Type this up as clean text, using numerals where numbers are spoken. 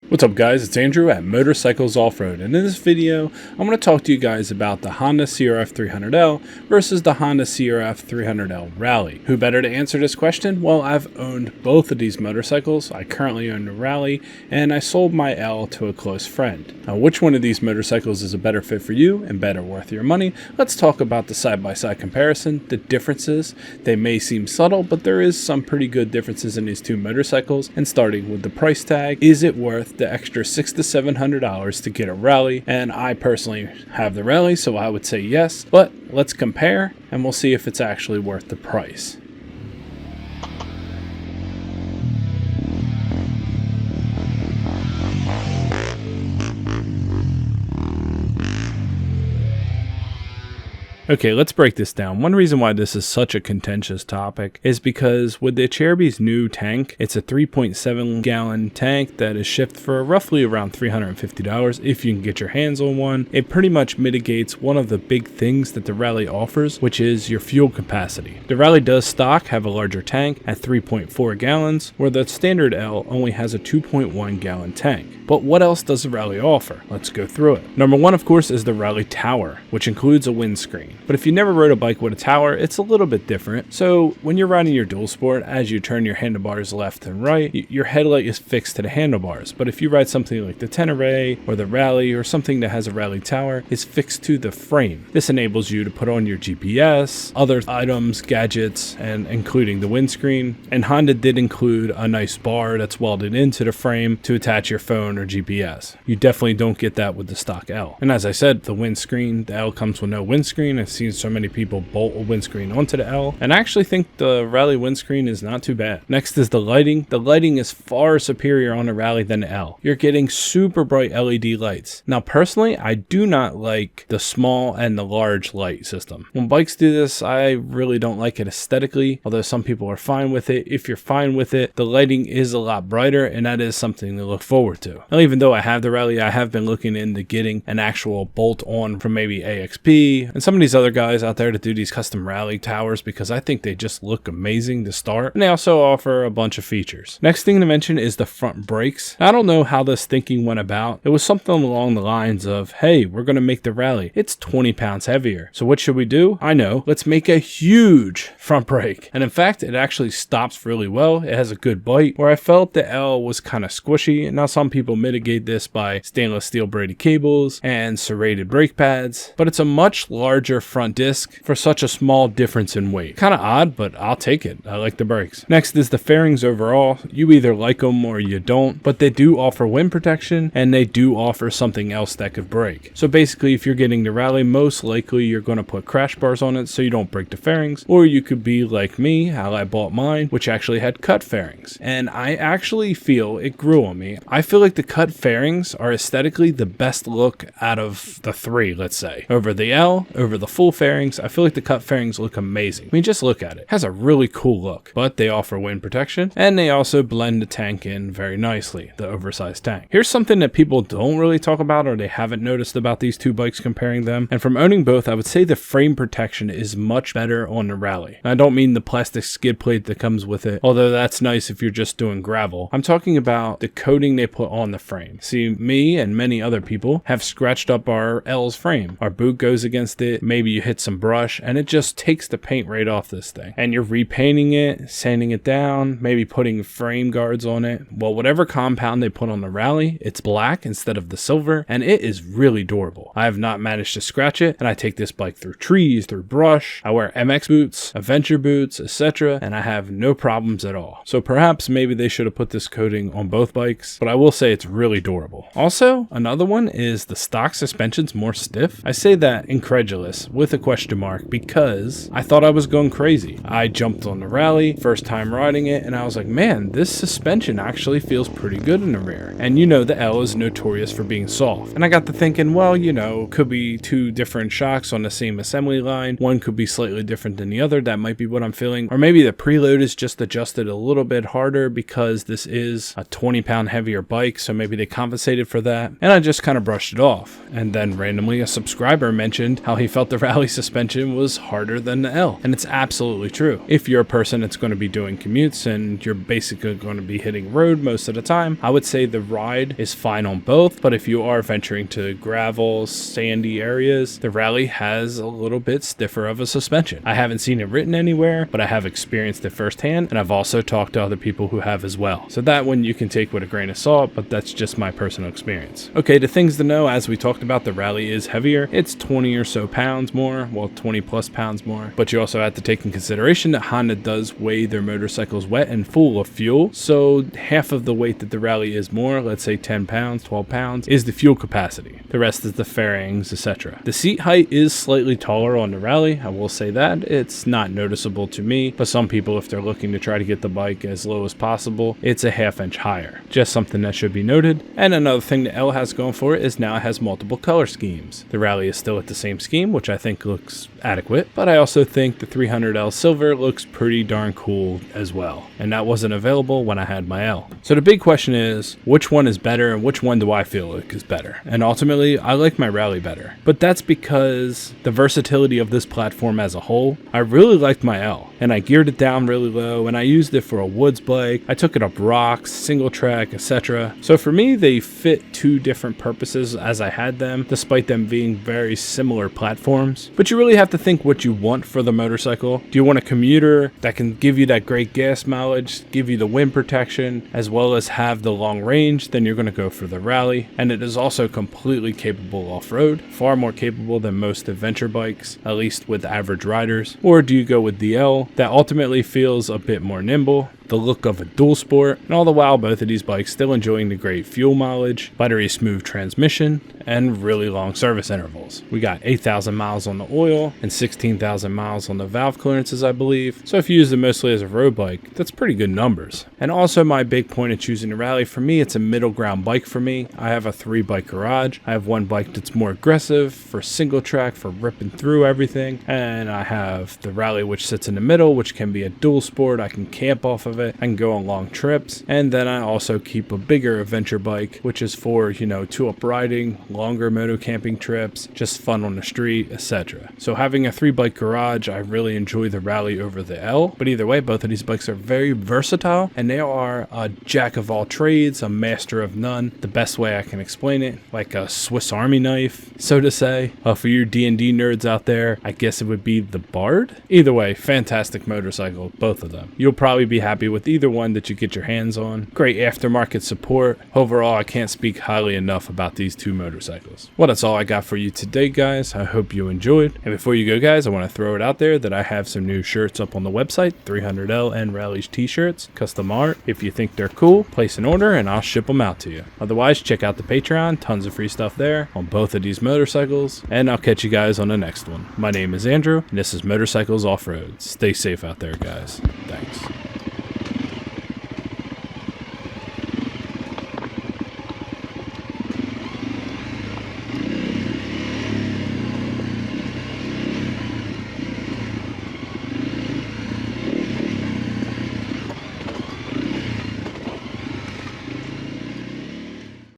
What's up guys, it's Andrew at Motorcycles Offroad, and in this video I'm going to talk to you guys about the Honda CRF300L versus the Honda CRF300L Rally. Who better to answer this question? Well, I've owned both of these motorcycles. I currently own the Rally and I sold my L to a close friend. Now, which one of these motorcycles is a better fit for you and better worth your money? Let's talk about the side-by-side comparison, the differences. They may seem subtle, but there is some pretty good differences in these two motorcycles. And starting with the price tag, is it worth the extra $600 to $700 to get a Rally? And I personally have the Rally, so I would say yes, but let's compare and we'll see if it's actually worth the price. Okay, let's break this down. One reason why this is such a contentious topic is because with the Cheruby's new tank, it's a 3.7 gallon tank that is shipped for roughly around $350 if you can get your hands on one. It pretty much mitigates one of the big things that the Rally offers, which is your fuel capacity. The Rally does stock have a larger tank at 3.4 gallons, where the standard L only has a 2.1 gallon tank. But what else does the Rally offer? Let's go through it. Number one, of course, is the Rally Tower, which includes a windscreen. But if you never rode a bike with a tower, it's a little bit different. So when you're riding your dual sport, as you turn your handlebars left and right, your headlight is fixed to the handlebars. But if you ride something like the Tenere or the Rally or something that has a Rally Tower, it's fixed to the frame. This enables you to put on your GPS, other items, gadgets, and including the windscreen. And Honda did include a nice bar that's welded into the frame to attach your phone or GPS. You definitely don't get that with the stock L. And as I said, the windscreen, the L comes with no windscreen. I've seen so many people bolt a windscreen onto the L, and I actually think the Rally windscreen is not too bad. Next is the lighting. The lighting is far superior on the Rally than the L. You're getting super bright LED lights. Now personally, I do not like the small and the large light system. When bikes do this, I really don't like it aesthetically, although some people are fine with it. If you're fine with it, the lighting is a lot brighter, and that is something to look forward to. Now, even though I have the Rally, I have been looking into getting an actual bolt on from maybe AXP and some of these other guys out there to do these custom Rally towers, because I think they just look amazing to start, and they also offer a bunch of features. Next thing to mention is the front brakes. I don't know how this thinking went about. It was something along the lines of, hey, we're going to make the Rally, it's 20 pounds heavier, so what should we do? I know, let's make a huge front brake. And in fact, it actually stops really well. It has a good bite, where I felt the L was kind of squishy. And now some people mitigate this by stainless steel braided cables and serrated brake pads, but it's a much larger front disc for such a small difference in weight. Kind of odd, but I'll take it. I like the brakes. Next is the fairings overall. You either like them or you don't, but they do offer wind protection and they do offer something else that could break. So basically, if you're getting the Rally, most likely you're going to put crash bars on it so you don't break the fairings, or you could be like me, how I bought mine, which actually had cut fairings. And I actually feel it grew on me. I feel like the cut fairings are aesthetically the best look out of the three, let's say. Over the L, over the full fairings, I feel like the cut fairings look amazing. I mean, just look at it. It has a really cool look, but they offer wind protection and they also blend the tank in very nicely, the oversized tank. Here's something that people don't really talk about, or they haven't noticed about these two bikes comparing them. And from owning both, I would say the frame protection is much better on the Rally. And I don't mean the plastic skid plate that comes with it, although that's nice if you're just doing gravel. I'm talking about the coating they put on the frame. See, me and many other people have scratched up our L's frame. Our boot goes against it, maybe you hit some brush, and it just takes the paint right off this thing. And you're repainting it, sanding it down, maybe putting frame guards on it. Well, whatever compound they put on the Rally, it's black instead of the silver, and it is really durable. I have not managed to scratch it, and I take this bike through trees, through brush. I wear MX boots, adventure boots, etc., and I have no problems at all. So perhaps maybe they should have put this coating on both bikes, but I will say it's really durable. Also, another one is the stock suspension's more stiff. I say that incredulous with a question mark because I thought I was going crazy. I jumped on the Rally, first time riding it, and I was like, man, this suspension actually feels pretty good in the rear. And you know, the L is notorious for being soft. And I got to thinking, well, you know, could be two different shocks on the same assembly line. One could be slightly different than the other. That might be what I'm feeling. Or maybe the preload is just adjusted a little bit harder because this is a 20-pound heavier bike, so maybe they compensated for that. And I just kind of brushed it off. And then randomly a subscriber mentioned how he felt the Rally suspension was harder than the L, and it's absolutely true. If you're a person that's going to be doing commutes and you're basically going to be hitting road most of the time, I would say the ride is fine on both, but if you are venturing to gravel, sandy areas, the Rally has a little bit stiffer of a suspension. I haven't seen it written anywhere, but I have experienced it firsthand, and I've also talked to other people who have as well. So that one you can take with a grain of salt, but that's just my personal experience. Okay, the things to know, as we talked about, the Rally is heavier. It's 20 or so pounds more, well, 20 plus pounds more, but you also have to take in consideration that Honda does weigh their motorcycles wet and full of fuel, so half of the weight that the Rally is more, let's say 10 pounds, 12 pounds, is the fuel capacity. The rest is the fairings, etc. The seat height is slightly taller on the Rally, I will say that. It's not noticeable to me, but some people, if they're looking to try to get the bike as low as possible, it's a ½ inch higher. Just something that should be noted. And another thing the L has going for it is now it has multiple color schemes. The Rally is still at the same scheme, which I think looks adequate, but I also think the 300L Silver looks pretty darn cool as well, and that wasn't available when I had my L. So the big question is, which one is better and which one do I feel like is better? And ultimately, I like my Rally better, but that's because the versatility of this platform as a whole, I really liked my L, and I geared it down really low, and I used it for a woods bike. I took it up rocks, single track, etc. So for me, they fit two different purposes as I had them, despite them being very similar platforms. But you really have to think what you want for the motorcycle. Do you want a commuter that can give you that great gas mileage, give you the wind protection, as well as have the long range? Then you're going to go for the Rally. And it is also completely capable off-road, far more capable than most adventure bikes, at least with average riders. Or do you go with the L that ultimately feels a bit more nimble, the look of a dual sport, and all the while both of these bikes still enjoying the great fuel mileage, buttery smooth transmission, and really long service intervals. We got 8,000 miles on the oil and 16,000 miles on the valve clearances, I believe. So if you use it mostly as a road bike, that's pretty good numbers. And also my big point of choosing the Rally, for me, it's a middle ground bike for me. I have a 3-bike garage. I have one bike that's more aggressive for single track, for ripping through everything. And I have the Rally, which sits in the middle, which can be a dual sport. I can camp off of it. I can go on long trips. And then I also keep a bigger adventure bike, which is for, two-up riding, longer moto camping trips, just fun on the street, etc. So having a 3-bike garage, I really enjoy the Rally over the L. But either way, both of these bikes are very versatile, and they are a jack of all trades, a master of none. The best way I can explain it, like a Swiss Army knife, so to say. For your D&D nerds out there, I guess it would be the Bard. Either way, fantastic motorcycle, both of them. You'll probably be happy with either one that you get your hands on. Great aftermarket support. Overall, I can't speak highly enough about these two motorcycles. Well, that's all I got for you today, guys. I hope you enjoyed. And before you go, guys, I want to throw it out there that I have some new shirts up on the website, 300L and Rally's t-shirts, custom art. If you think they're cool, place an order and I'll ship them out to you. Otherwise, check out the Patreon. Tons of free stuff there on both of these motorcycles. And I'll catch you guys on the next one. My name is Andrew, and this is Motorcycles Off-Road. Stay safe out there, guys. Thanks.